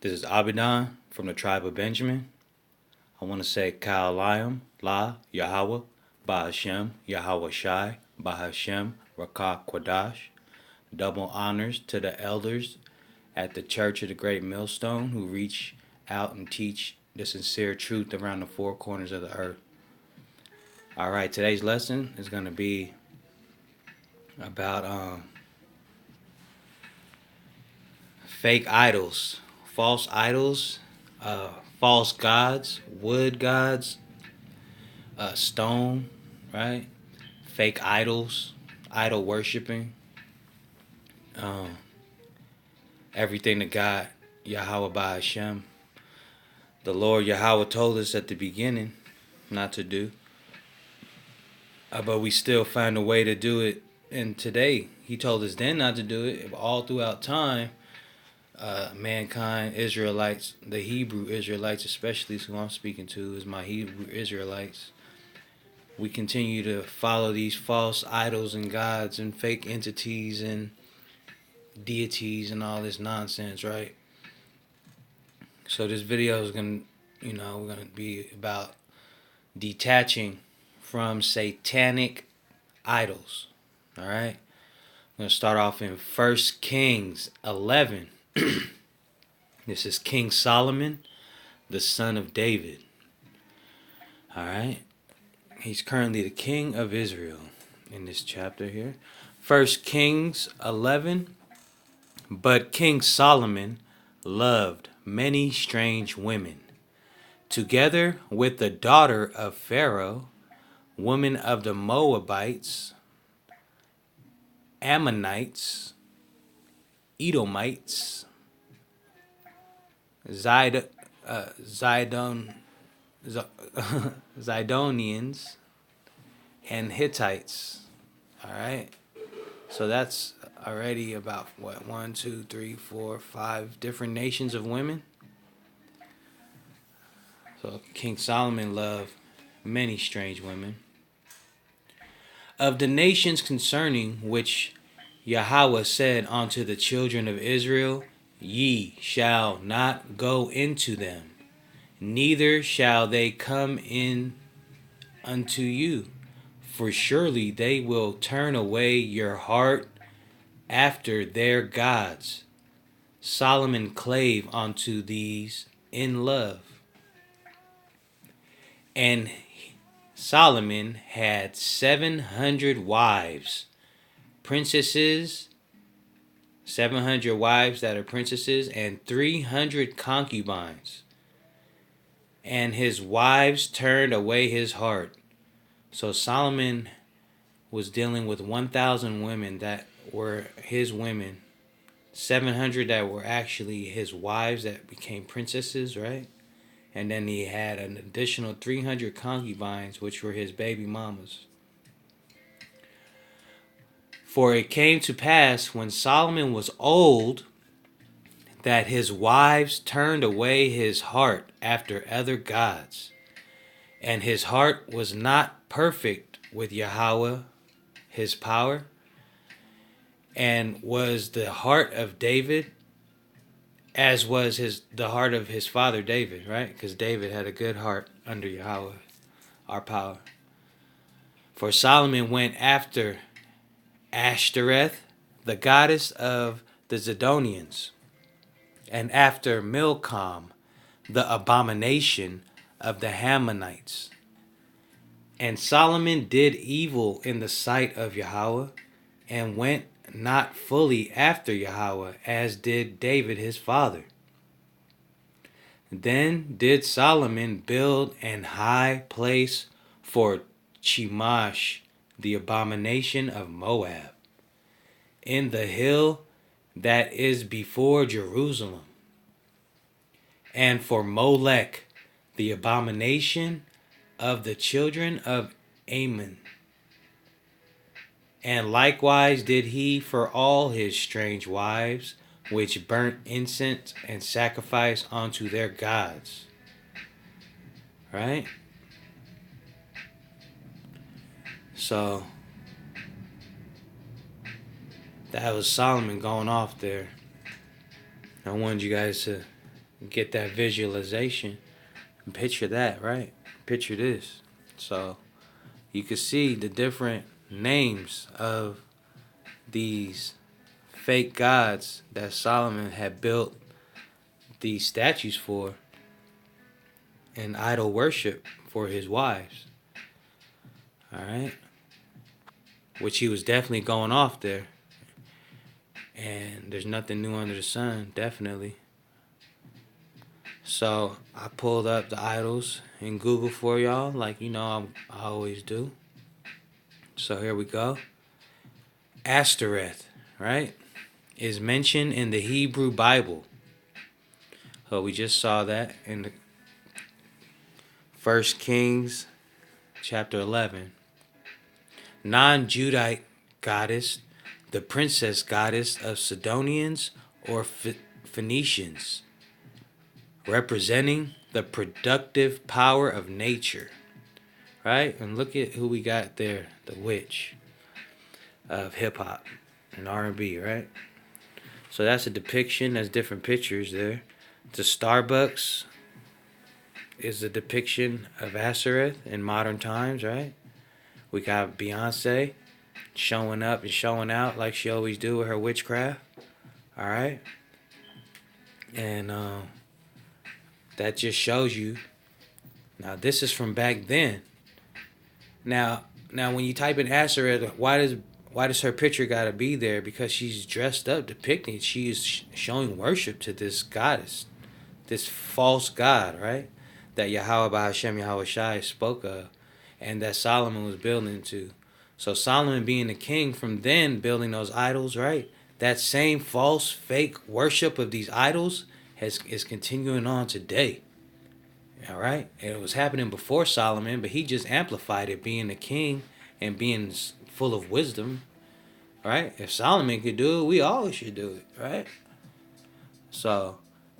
This is Abidan from the tribe of Benjamin. I want to say Ka'alayim, La, Yahweh, Ba'Hashem, Yahweh Shai, Ba'Hashem, Rakah Kwadash. Double honors to the elders at the Church of the Great Millstone who reach out and teach the sincere truth around the four corners of the earth. All right, today's lesson is going to be about fake idols, false gods, wood gods, stone, right? Fake idols, idol worshiping, um, everything that God, Yahweh by Hashem, the Lord Yahweh told us at the beginning not to do, but we still find a way to do it. And today, He told us then not to do it. All throughout time, mankind, Israelites, the Hebrew Israelites, especially who I'm speaking to, is my Hebrew Israelites. We continue to follow these false idols and gods and fake entities and deities and all this nonsense, right? So this video is we're gonna be about detaching from satanic idols. All right. I'm gonna start off in 1 Kings 11. This is King Solomon, the son of David. All right. He's currently the king of Israel in this chapter here. 1 Kings 11. But King Solomon loved many strange women, together with the daughter of Pharaoh, women of the Moabites, Ammonites, Edomites, Zidonians, and Hittites. All right. So that's already about what, 1, 2, 3, 4, 5 different nations of women. So King Solomon loved many strange women. Of the nations concerning which Yahweh said unto the children of Israel, Ye shall not go into them, neither shall they come in unto you, for surely they will turn away your heart after their gods. Solomon clave unto these in love. And Solomon had 700 wives, princesses, 700 wives that are princesses, and 300 concubines. And his wives turned away his heart. So Solomon was dealing with 1,000 women that were his women, 700 that were actually his wives that became princesses, right? And then he had an additional 300 concubines, which were his baby mamas. For it came to pass when Solomon was old that his wives turned away his heart after other gods, and his heart was not perfect with Yahweh, his power, and was the heart of David, as was the heart of his father David, right? Because David had a good heart under Yahweh, our power. For Solomon went after Ashtoreth, the goddess of the Zidonians, and after Milcom, the abomination of the Hammonites. And Solomon did evil in the sight of Yahweh, and went not fully after Yahweh, as did David his father. Then did Solomon build an high place for Chemosh, the abomination of Moab, in the hill that is before Jerusalem, and for Molech, the abomination of the children of Ammon. And likewise did he for all his strange wives, which burnt incense and sacrifice unto their gods. Right? So that was Solomon going off there. I wanted you guys to get that visualization and picture that, right? Picture this. So you can see the different names of these fake gods that Solomon had built these statues for and idol worship for his wives. All right. Which he was definitely going off there. And there's nothing new under the sun, definitely. So I pulled up the idols in Google for y'all, like I always do. So here we go. Ashtoreth, right, is mentioned in the Hebrew Bible. So we just saw that in the 1 Kings chapter 11. Non-Judite goddess, the princess goddess of Sidonians or Phoenicians, representing the productive power of nature, right? And look at who we got there, the witch of hip-hop and R&B, right? So that's a depiction. That's different pictures there. The Starbucks is a depiction of Ashtoreth in modern times, right? We got Beyonce showing up and showing out like she always do with her witchcraft, all right? And that just shows you. Now this is from back then. Now when you type in Ashtoreth, why does her picture gotta be there? Because she's dressed up, depicting. She is showing worship to this goddess, this false god, right? That Yahweh Bahashem Yahweh Shai spoke of, and that Solomon was building to. So Solomon being the king from then, building those idols, right? That same false, fake worship of these idols is continuing on today. All right, and it was happening before Solomon, but he just amplified it, being the king and being full of wisdom. Right? If Solomon could do it, we all should do it, right? So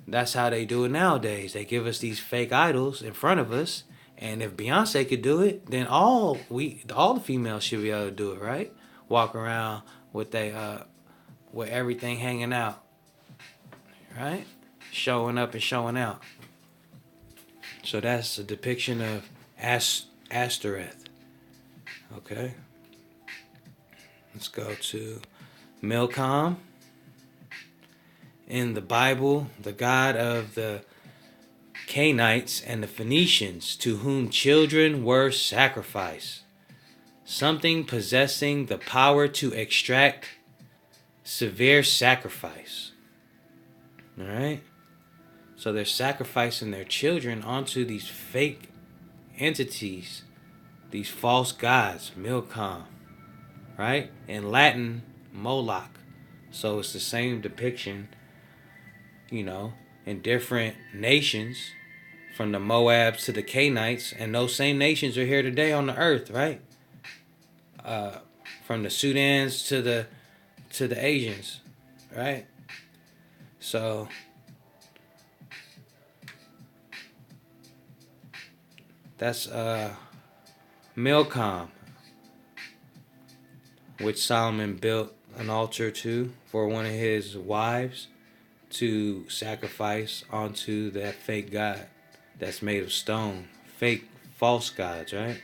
that's how they do it nowadays. They give us these fake idols in front of us, and if Beyonce could do it, then all the females should be able to do it, right? Walk around with with everything hanging out, right? Showing up and showing out. So that's a depiction of Ashtoreth. Okay. Let's go to Milcom. In the Bible, the god of the Canaanites and the Phoenicians, to whom children were sacrificed. Something possessing the power to extract severe sacrifice. All right? So they're sacrificing their children onto these fake entities, these false gods, Milcom, right? In Latin, Moloch. So it's the same depiction, in different nations, from the Moabs to the Canaanites, and those same nations are here today on the earth, right? From the Sudans to the Asians, right? So that's Milcom, which Solomon built an altar to for one of his wives to sacrifice onto that fake god that's made of stone. Fake, false gods, right?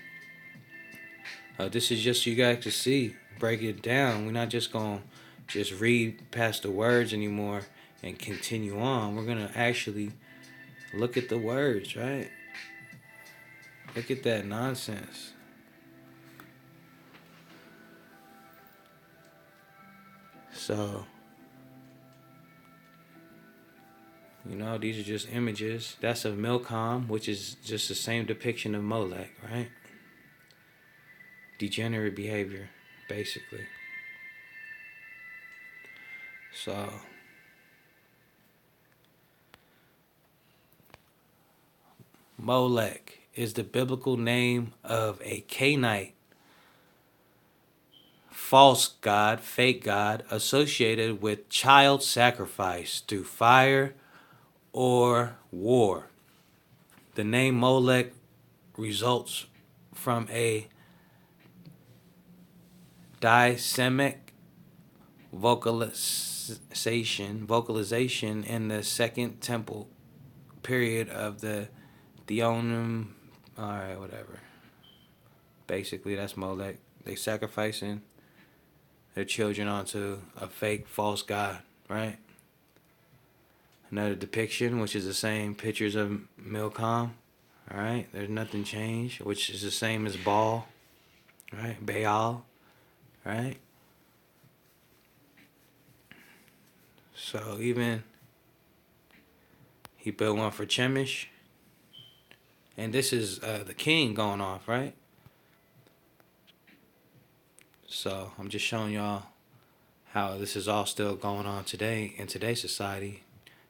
This is just so you guys to see, break it down. We're not just going to just read past the words anymore and continue on. We're going to actually look at the words, right? Look at that nonsense. So, these are just images. That's of Milcom, which is just the same depiction of Molech, right? Degenerate behavior, basically. So, Molech is the biblical name of a Canaanite false god, fake god, associated with child sacrifice through fire or war. The name Molech results from a disemic vocalization in the Second Temple period of the Theonim. Alright, whatever. Basically, that's Molech. They sacrificing their children onto a fake, false god, right? Another depiction, which is the same pictures of Milcom. Alright, there's nothing changed, which is the same as Baal, right? Baal, right? So even he built one for Chemish. And this is the king going off, right? So I'm just showing y'all how this is all still going on today in today's society.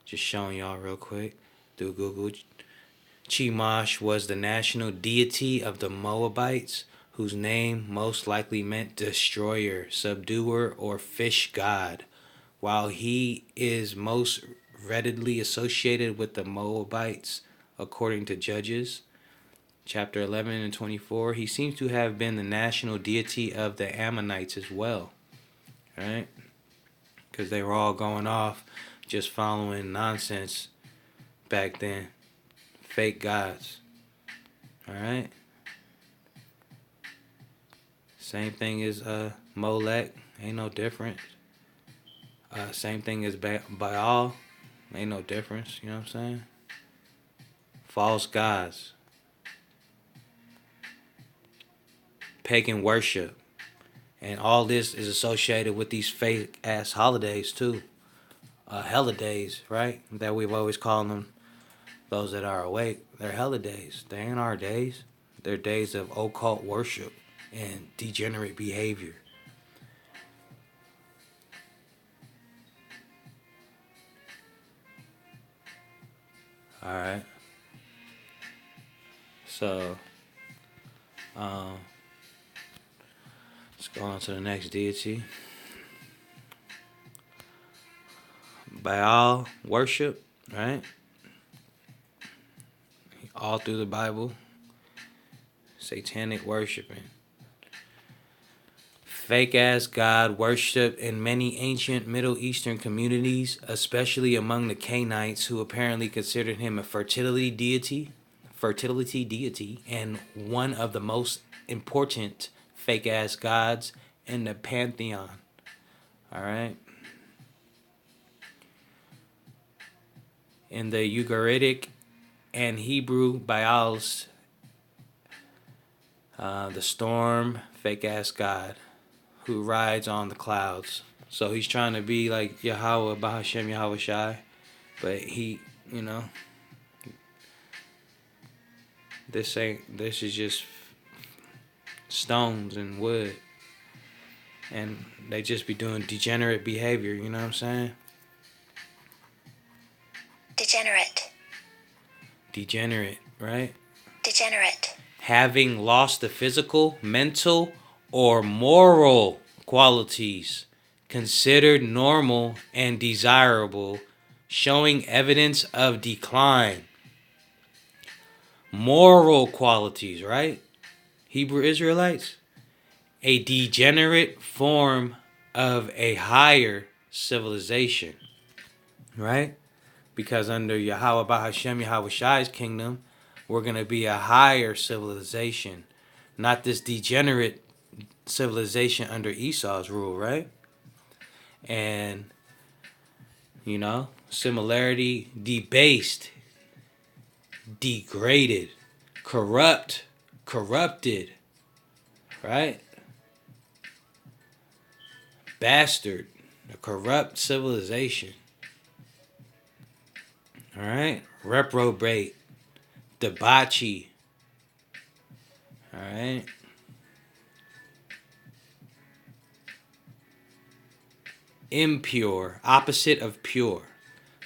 Just showing y'all real quick through Google. Chemosh was the national deity of the Moabites, whose name most likely meant destroyer, subduer, or fish god. While he is most readily associated with the Moabites, according to Judges, chapter 11 and 24, he seems to have been the national deity of the Ammonites as well, right? Because they were all going off just following nonsense back then. Fake gods. Alright? Same thing as Molech. Ain't no difference. Same thing as Baal. Ain't no difference. You know what I'm saying? False gods. Pagan worship. And all this is associated with these fake ass holidays too. Holidays, right? That we've always called them. Those that are awake, they're holidays. They ain't our days. They're days of occult worship and degenerate behavior. Alright. So, let's go on to the next deity. Baal worship, right? All through the Bible. Satanic worshiping. Fake ass God worship in many ancient Middle Eastern communities, especially among the Canaanites, who apparently considered him a fertility deity, and one of the most important fake ass gods in the pantheon. Alright? In the Ugaritic and Hebrew Baals, the storm, fake ass god who rides on the clouds. So he's trying to be like Yahweh, Bahashem, Yahweh Shai, but he, you know, this is just stones and wood, and they just be doing degenerate behavior. You know what I'm saying? Degenerate, right? Degenerate. Having lost the physical, mental, or moral qualities considered normal and desirable, showing evidence of decline. Moral qualities, right? Hebrew Israelites. A degenerate form of a higher civilization, right? Because under Yahweh Bahashem, Yahweh Shai's kingdom, we're going to be a higher civilization. Not this degenerate civilization under Esau's rule, right? And, you know, similarity, debased, degraded, corrupted, right? Bastard, a corrupt civilization. All right? Reprobate, debauchee. All right? Impure, opposite of pure.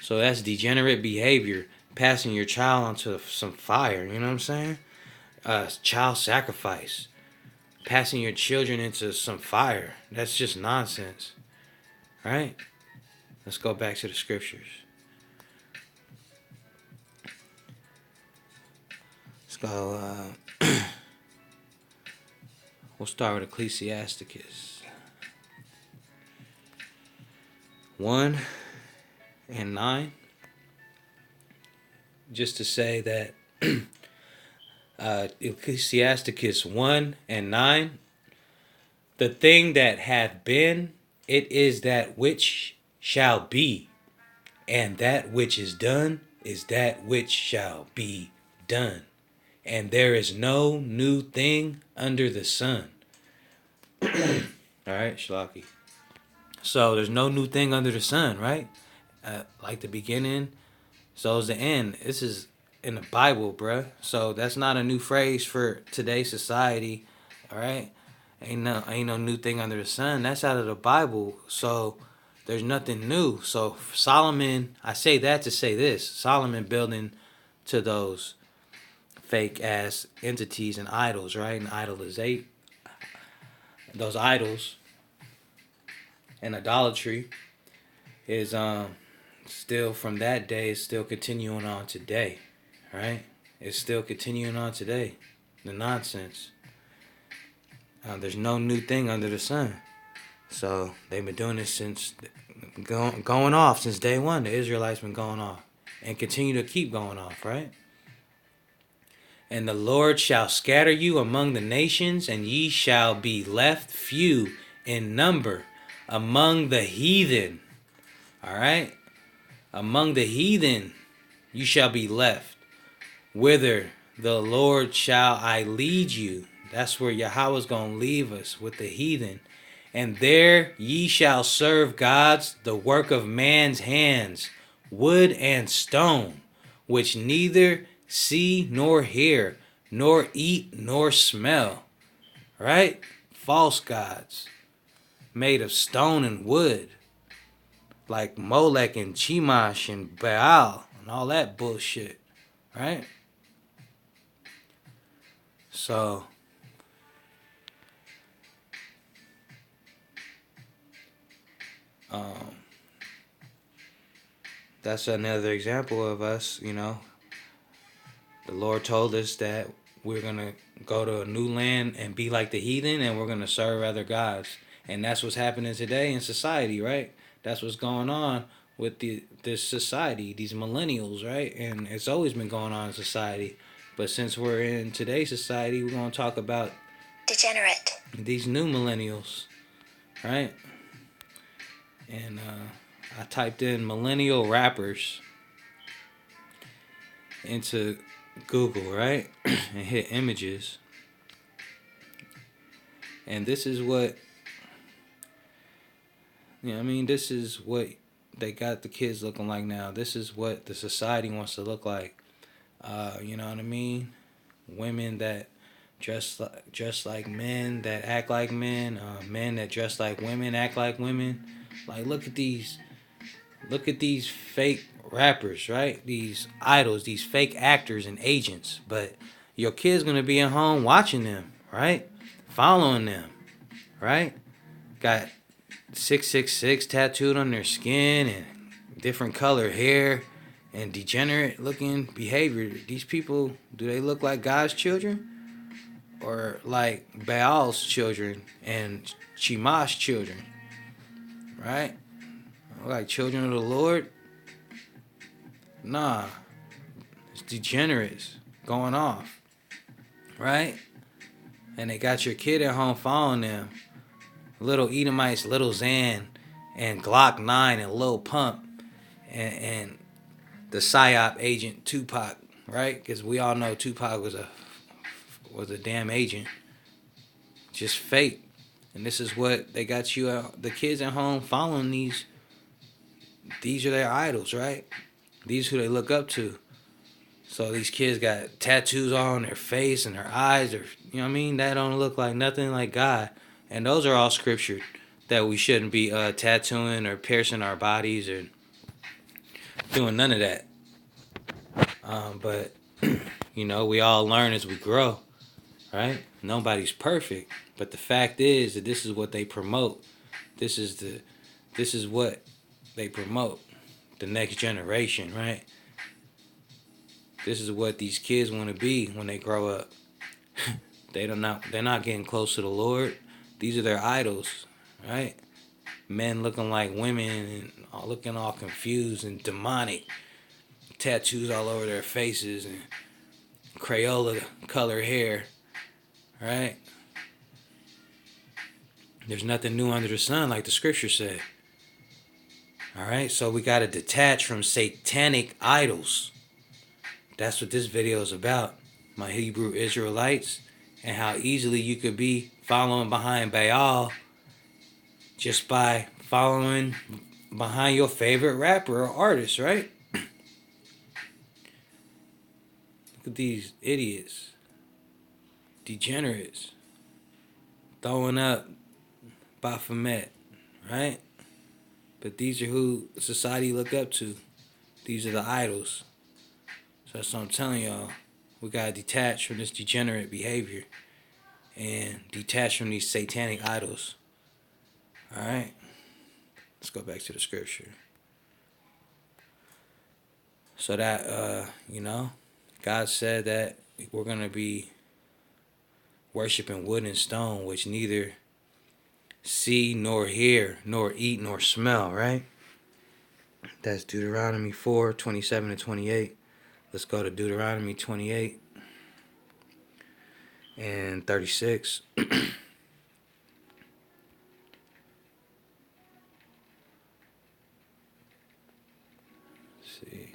So that's degenerate behavior, passing your child onto some fire, you know what I'm saying? Child sacrifice, passing your children into some fire. That's just nonsense, right? Let's go back to the scriptures. Let's go, we'll start with Ecclesiasticus 1 and 9. just to say that Ecclesiasticus 1 and 9, the thing that hath been, it is that which shall be, and that which is done is that which shall be done. And there is no new thing under the sun. All right, Shlaki. So there's no new thing under the sun, right? Like the beginning, so is the end. This is in the Bible, bruh. So that's not a new phrase for today's society. All right, ain't no new thing under the sun. That's out of the Bible. So there's nothing new. So Solomon, I say that to say this: Solomon building to those fake ass entities and idols, right? And idolizate those idols and idolatry is still from that day. Is still continuing on today, right? It's still continuing on today. The nonsense. There's no new thing under the sun. So they've been doing this since going off since day one. The Israelites been going off and continue to keep going off, right? And the Lord shall scatter you among the nations, and ye shall be left few in number among the heathen. All right? Among the heathen you shall be left. Whither the Lord shall I lead you. That's where Yahweh's going to leave us, with the heathen. And there ye shall serve gods, the work of man's hands, wood and stone, which neither see nor hear, nor eat nor smell. Right? False gods made of stone and wood, like Molech and Chemosh and Baal and all that bullshit. Right? So that's another example of us, the Lord told us that we're going to go to a new land and be like the heathen, and we're going to serve other gods. And that's what's happening today in society, right? That's what's going on with this society, these millennials, right? And it's always been going on in society. But since we're in today's society, we're going to talk about degenerate. These new millennials, right? And I typed in millennial rappers into Google, right? And hit images. And this is what, this is what they got the kids looking like now. This is what the society wants to look like. You know what I mean? Women that dress like men, that act like men. Men that dress like women, act like women. Like, look at these fake rappers, right? These idols, these fake actors and agents. But your kid's gonna be at home watching them, right? Following them, right? Got 666 tattooed on their skin and different color hair and degenerate looking behavior. These people, do they look like God's children? Or like Baal's children and Chemosh's children? Right? Like children of the Lord? Nah. It's degenerates going off. Right? And they got your kid at home following them. Little Edomites, Little Xan, and Glock 9 and Lil Pump. And the PSYOP agent Tupac. Right? Because we all know Tupac was a damn agent. Just fake. And this is what they got you the kids at home following these. These are their idols, right? These who they look up to. So these kids got tattoos on their face and their eyes, or that don't look like nothing like God. And those are all scripture that we shouldn't be tattooing or piercing our bodies or doing none of that. But we all learn as we grow, right? Nobody's perfect, but the fact is that this is what they promote. This is what they promote. The next generation, right? This is what these kids want to be when they grow up. They're not getting close to the Lord. These are their idols, right? Men looking like women and looking all confused and demonic, tattoos all over their faces and Crayola color hair, right? There's nothing new under the sun, like the scripture said. All right, so we got to detach from satanic idols. That's what this video is about, my Hebrew Israelites, and how easily you could be following behind Baal just by following behind your favorite rapper or artist, right? Look at these idiots, degenerates, throwing up Baphomet, right? But these are who society look up to. These are the idols. So that's what I'm telling y'all. We gotta detach from this degenerate behavior and detach from these satanic idols. Alright? Let's go back to the scripture. So that, God said that we're gonna be worshiping wood and stone, which neither see nor hear nor eat nor smell, right? That's Deuteronomy 4:27 and 28. Let's go to Deuteronomy 28 and 36. See.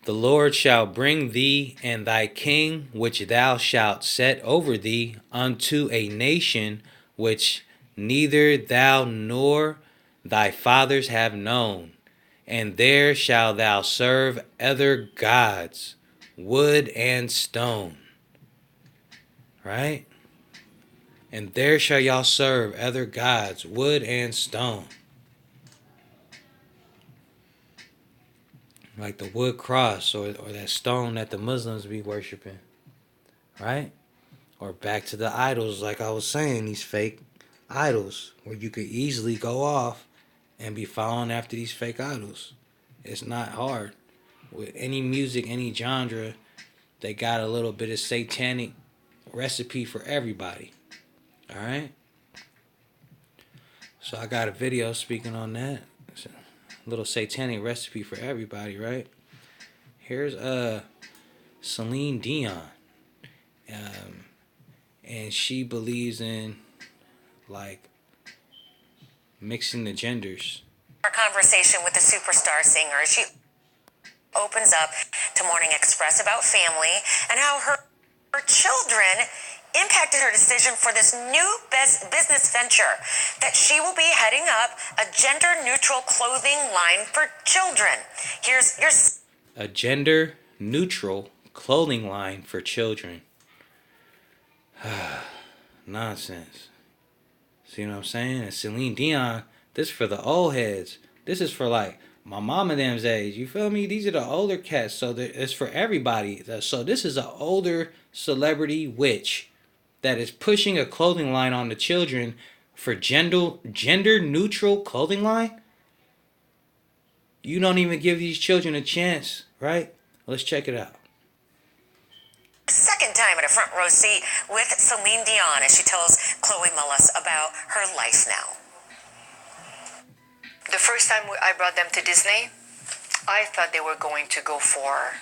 The Lord shall bring thee and thy king, which thou shalt set over thee, unto a nation which neither thou nor thy fathers have known. And there shalt thou serve other gods, wood and stone. Right? And there shall y'all serve other gods, wood and stone. Like the wood cross or that stone that the Muslims be worshiping. Right? Or back to the idols, like I was saying, these fake idols, where you could easily go off and be following after these fake idols. It's not hard. With any music, any genre, they got a little bit of satanic recipe for everybody. Alright? So I got a video speaking on that. It's a little satanic recipe for everybody, right? Here's Celine Dion. And she believes in like mixing the genders. Our conversation with the superstar singer, she opens up to Morning Express about family and how her children impacted her decision for this new business venture, that she will be heading up a gender-neutral clothing line for children. Here's a gender-neutral clothing line for children. Nonsense. See what I'm saying? And Celine Dion, this is for the old heads. This is for like my mama them's age. You feel me? These are the older cats. So it's for everybody. So this is an older celebrity witch that is pushing a clothing line on the children for gender neutral clothing line. You don't even give these children a chance, right? Let's check it out. Second time in a front row seat with Celine Dion as she tells Chloe Mullis about her life now. The first time I brought them to Disney, I thought they were going to go for,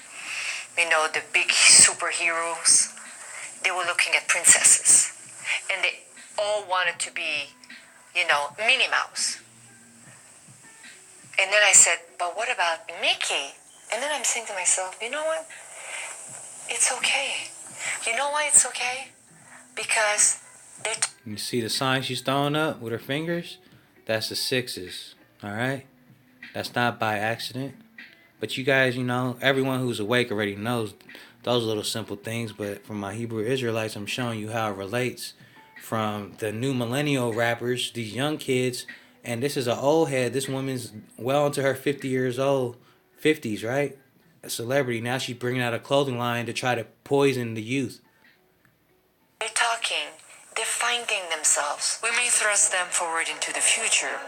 the big superheroes. They were looking at princesses. And they all wanted to be, Minnie Mouse. And then I said, but what about Mickey? And then I'm saying to myself, you know what? It's okay. You know why it's okay? Because they're... You see the sign she's throwing up with her fingers? That's the sixes. Alright? That's not by accident. But you guys, everyone who's awake already knows those little simple things. But from my Hebrew Israelites, I'm showing you how it relates from the new millennial rappers, these young kids. And this is an old head. This woman's well into her 50 years old. 50s, right? A celebrity. Now she's bringing out a clothing line to try to poison the youth. They're talking. They're finding themselves. We may thrust them forward into the future,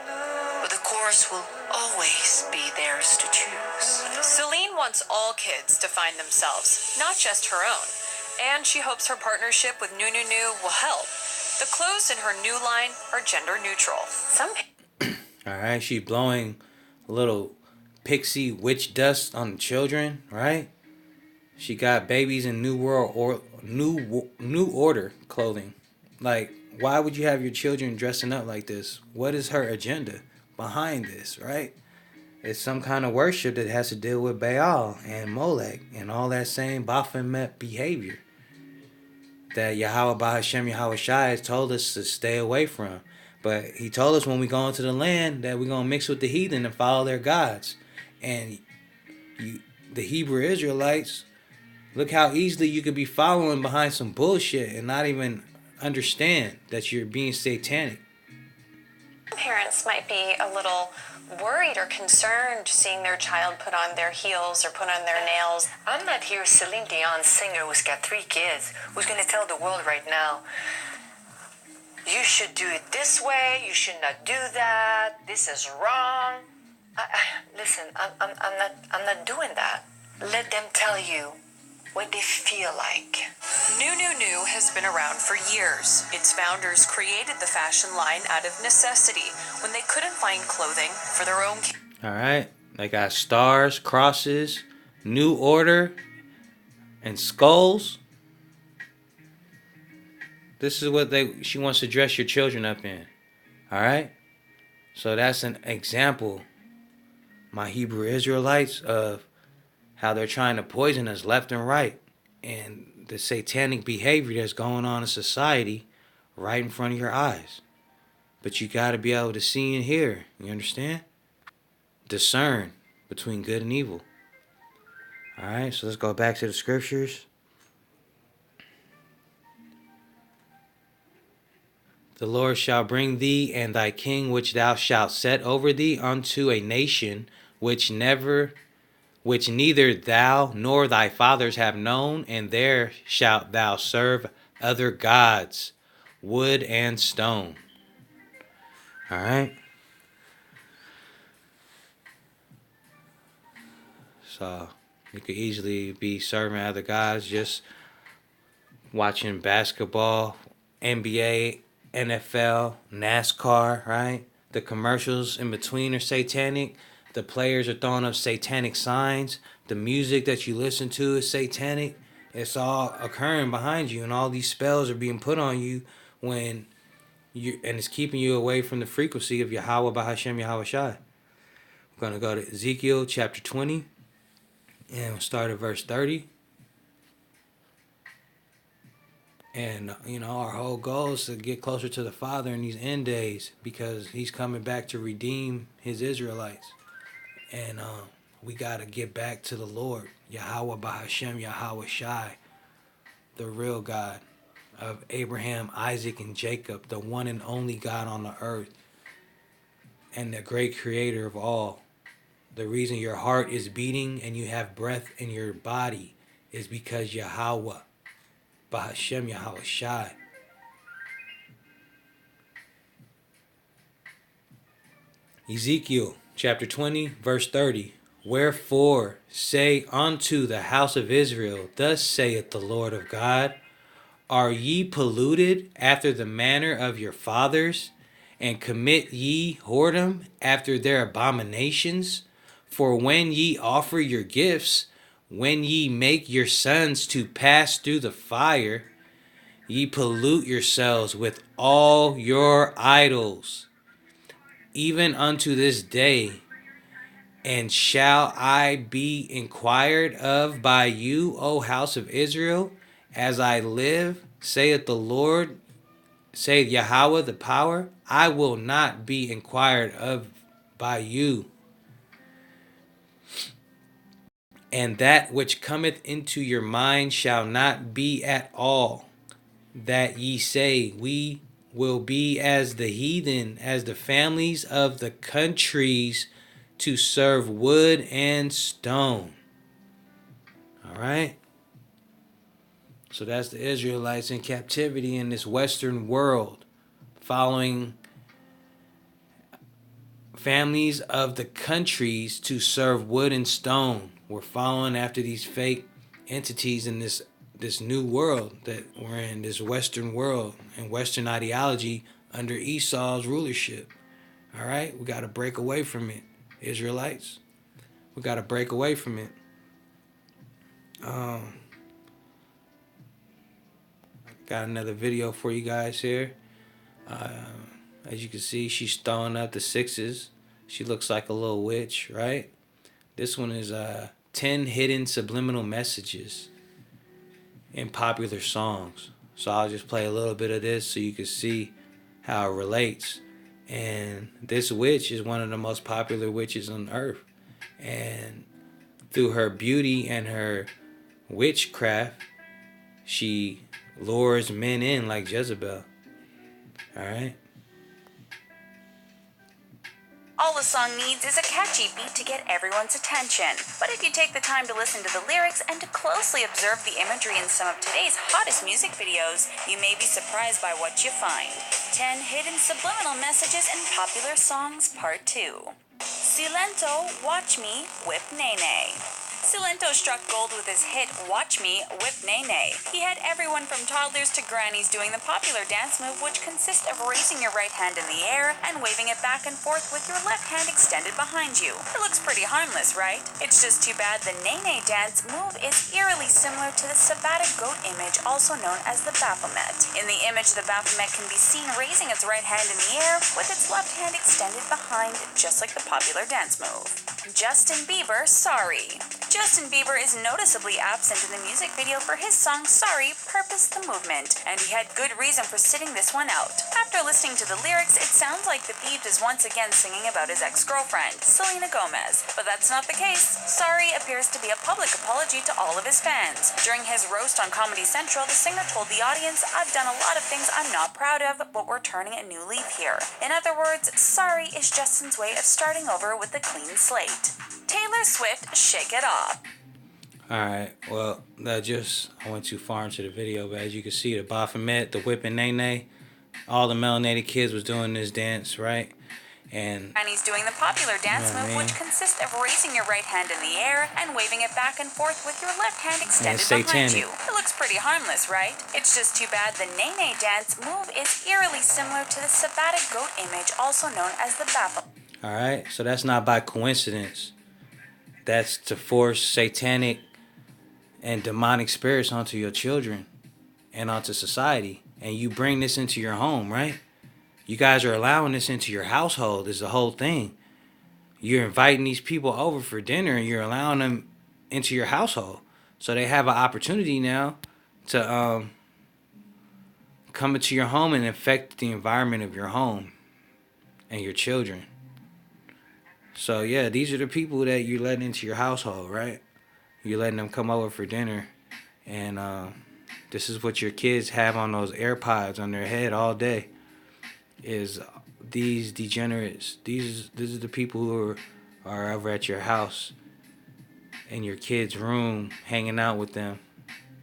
but the course will always be theirs to choose. Celine wants all kids to find themselves, not just her own. And she hopes her partnership with New will help. The clothes in her new line are gender neutral. Alright, she's blowing little pixie witch dust on the children, right? She got babies in new order clothing. Like, why would you have your children dressing up like this? What is her agenda behind this, right? It's some kind of worship that has to deal with Baal and Molech and all that same Baphomet behavior that Yahweh Bahashem Yahweh Shai has told us to stay away from. But he told us when we go into the land that we're going to mix with the heathen and follow their gods. And the Hebrew Israelites, look how easily you could be following behind some bullshit and not even understand that you're being satanic. Parents might be a little worried or concerned seeing their child put on their heels or put on their nails. I'm not here, Celine Dion singer who's got 3 kids, who's going to tell the world right now, you should do it this way, you should not do that, this is wrong. Listen, I'm not doing that. Let them tell you what they feel like. New has been around for years. Its founders created the fashion line out of necessity when they couldn't find clothing for their own kids. All right. They got stars, crosses, New Order, and skulls. This is what she wants to dress your children up in. All right? So that's an example, my Hebrew Israelites, of how they're trying to poison us left and right. And the satanic behavior that's going on in society right in front of your eyes. But you got to be able to see and hear. You understand? Discern between good and evil. All right, so let's go back to the scriptures. The Lord shall bring thee and thy king which thou shalt set over thee unto a nation which neither thou nor thy fathers have known, and there shalt thou serve other gods, wood and stone. All right. So you could easily be serving other gods, just watching basketball, NBA, NFL, NASCAR, right? The commercials in between are satanic. The players are throwing up satanic signs. The music that you listen to is satanic. It's all occurring behind you, and all these spells are being put on you and it's keeping you away from the frequency of Yahweh Bahashem Yahweh Shai. We're going to go to Ezekiel chapter 20, and we'll start at verse 30. And, our whole goal is to get closer to the Father in these end days, because he's coming back to redeem his Israelites. And we got to get back to the Lord, Yahweh Bahashem Yahweh Shai, the real God of Abraham, Isaac, and Jacob, the one and only God on the earth, and the great creator of all. The reason your heart is beating and you have breath in your body is because Yahweh Bahashem Yahweh Shai. Ezekiel chapter 20, verse 30. Wherefore say unto the house of Israel, thus saith the Lord of God, are ye polluted after the manner of your fathers, and commit ye whoredom after their abominations? For when ye offer your gifts, when ye make your sons to pass through the fire, ye pollute yourselves with all your idols, even unto this day. And shall I be inquired of by you, O house of Israel? As I live, saith the Lord, saith Yahweh the power, I will not be inquired of by you. And that which cometh into your mind shall not be at all, that ye say, we will be as the heathen, as the families of the countries, to serve wood and stone. All right? So that's the Israelites in captivity in this Western world, following families of the countries to serve wood and stone. We're following after these fake entities in this new world that we're in, this Western world and Western ideology under Esau's rulership. All right? We got to break away from it, Israelites. We got to break away from it. Got another video for you guys here. As you can see, she's throwing up the sixes. She looks like a little witch, right? This one is 10 hidden subliminal messages in popular songs. So I'll just play a little bit of this so you can see how it relates. And this witch is one of the most popular witches on earth. And through her beauty and her witchcraft, she lures men in like Jezebel. Alright? All the song needs is a catchy beat to get everyone's attention. But if you take the time to listen to the lyrics and to closely observe the imagery in some of today's hottest music videos, you may be surprised by what you find. 10 hidden subliminal messages in popular songs, part 2. Silento, Watch Me, Whip Nene. Silento struck gold with his hit Watch Me, Whip Nene. He had everyone from toddlers to grannies doing the popular dance move, which consists of raising your right hand in the air and waving it back and forth with your left hand extended behind you. It looks pretty harmless, right? It's just too bad the Nene dance move is eerily similar to the Sabbatic goat image, also known as the Baphomet. In the image, the Baphomet can be seen raising its right hand in the air with its left hand extended behind, just like the popular dance move. Justin Bieber, Sorry. Justin Bieber is noticeably absent in the music video for his song Sorry, Purpose the Movement, and he had good reason for sitting this one out. After listening to the lyrics, it sounds like the Biebs is once again singing about his ex-girlfriend, Selena Gomez, but that's not the case. Sorry appears to be a public apology to all of his fans. During his roast on Comedy Central, the singer told the audience, "I've done a lot of things I'm not proud of, but we're turning a new leaf here." In other words, Sorry is Justin's way of starting over with a clean slate. Taylor Swift, Shake It Off. Alright, well, I went too far into the video, but as you can see, the Baphomet, the whipping Nene, all the melanated kids was doing this dance, right? And he's doing the popular dance move, which consists of raising your right hand in the air and waving it back and forth with your left hand extended behind you. It looks pretty harmless, right? It's just too bad the Nene dance move is eerily similar to the Sabbatic goat image, also known as the Baphomet. Alright, so that's not by coincidence. That's to force satanic and demonic spirits onto your children and onto society. And you bring this into your home, right? You guys are allowing this into your household is the whole thing. You're inviting these people over for dinner and you're allowing them into your household. So they have an opportunity now to come into your home and affect the environment of your home and your children. So yeah, these are the people that you're letting into your household, right? You're letting them come over for dinner, and this is what your kids have on those AirPods on their head all day. Is these degenerates? These are the people who are over at your house, in your kid's room, hanging out with them,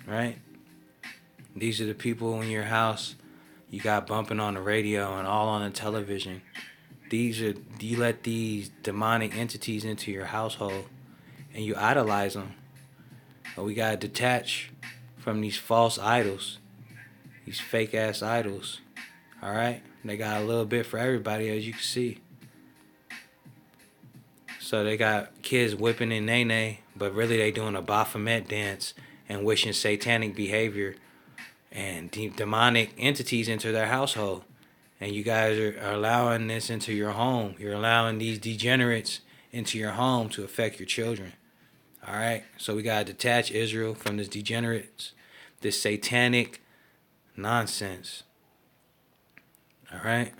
right? These are the people in your house you got bumping on the radio and all on the television. You let these demonic entities into your household and you idolize them. But we gotta detach from these false idols, these fake ass idols. Alright? They got a little bit for everybody, as you can see. So they got kids whipping in Nene, but really they doing a Baphomet dance and wishing satanic behavior and demonic entities into their household. And you guys are allowing this into your home. You're allowing these degenerates into your home to affect your children. All right? So we got to detach Israel from this degenerates, this satanic nonsense. All right?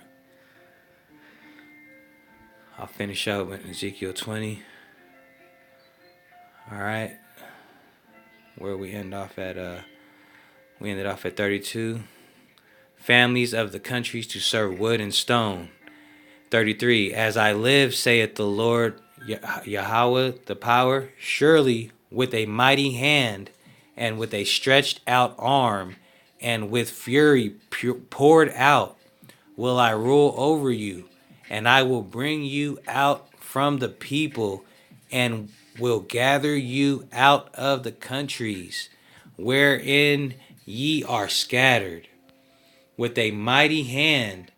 I'll finish up with Ezekiel 20. All right? Where we end off at, we ended off at 32. Families of the countries to serve wood and stone. 33. As I live, saith the Lord Yahweh, the power, surely with a mighty hand and with a stretched out arm and with fury poured out will I rule over you, and I will bring you out from the people and will gather you out of the countries wherein ye are scattered, with a mighty hand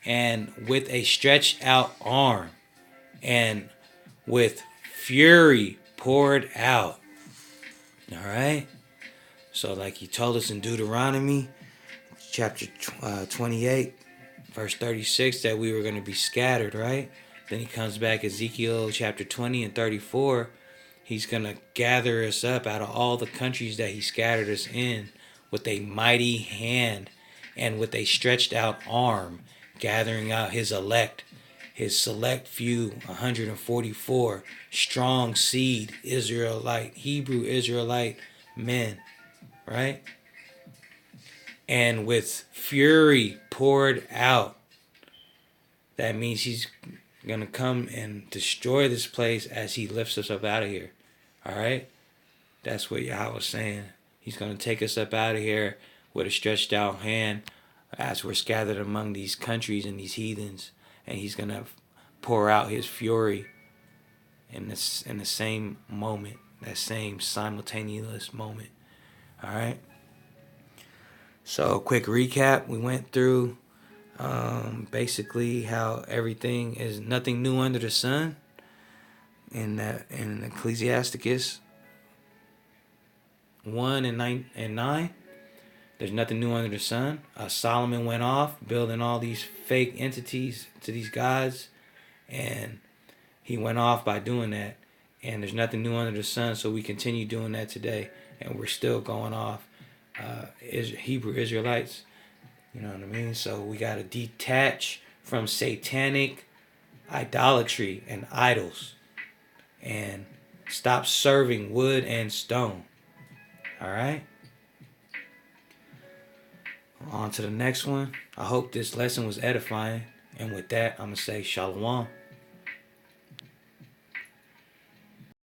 and with a stretched out arm and with fury poured out. All right. So like he told us in Deuteronomy chapter 28, verse 36, that we were going to be scattered, right? Then he comes back, Ezekiel chapter 20 and 34. He's going to gather us up out of all the countries that he scattered us in with a mighty hand and with a stretched out arm, gathering out his elect, his select few, 144 strong seed Israelite, Hebrew Israelite men, right? And with fury poured out. That means he's going to come and destroy this place as he lifts us up out of here. All right? That's what Yahweh was saying. He's going to take us up out of here with a stretched out hand as we're scattered among these countries and these heathens. And he's going to pour out his fury in the same moment, that same simultaneous moment. All right? So, quick recap. We went through basically how everything is nothing new under the sun in Ecclesiasticus 1 and 9. There's nothing new under the sun. Solomon went off building all these fake entities to these gods, and he went off by doing that. And there's nothing new under the sun, so we continue doing that today, and we're still going off Hebrew Israelites. You know what I mean? So we got to detach from satanic idolatry and idols and stop serving wood and stone. All right? On to the next one. I hope this lesson was edifying. And with that, I'm going to say shalom.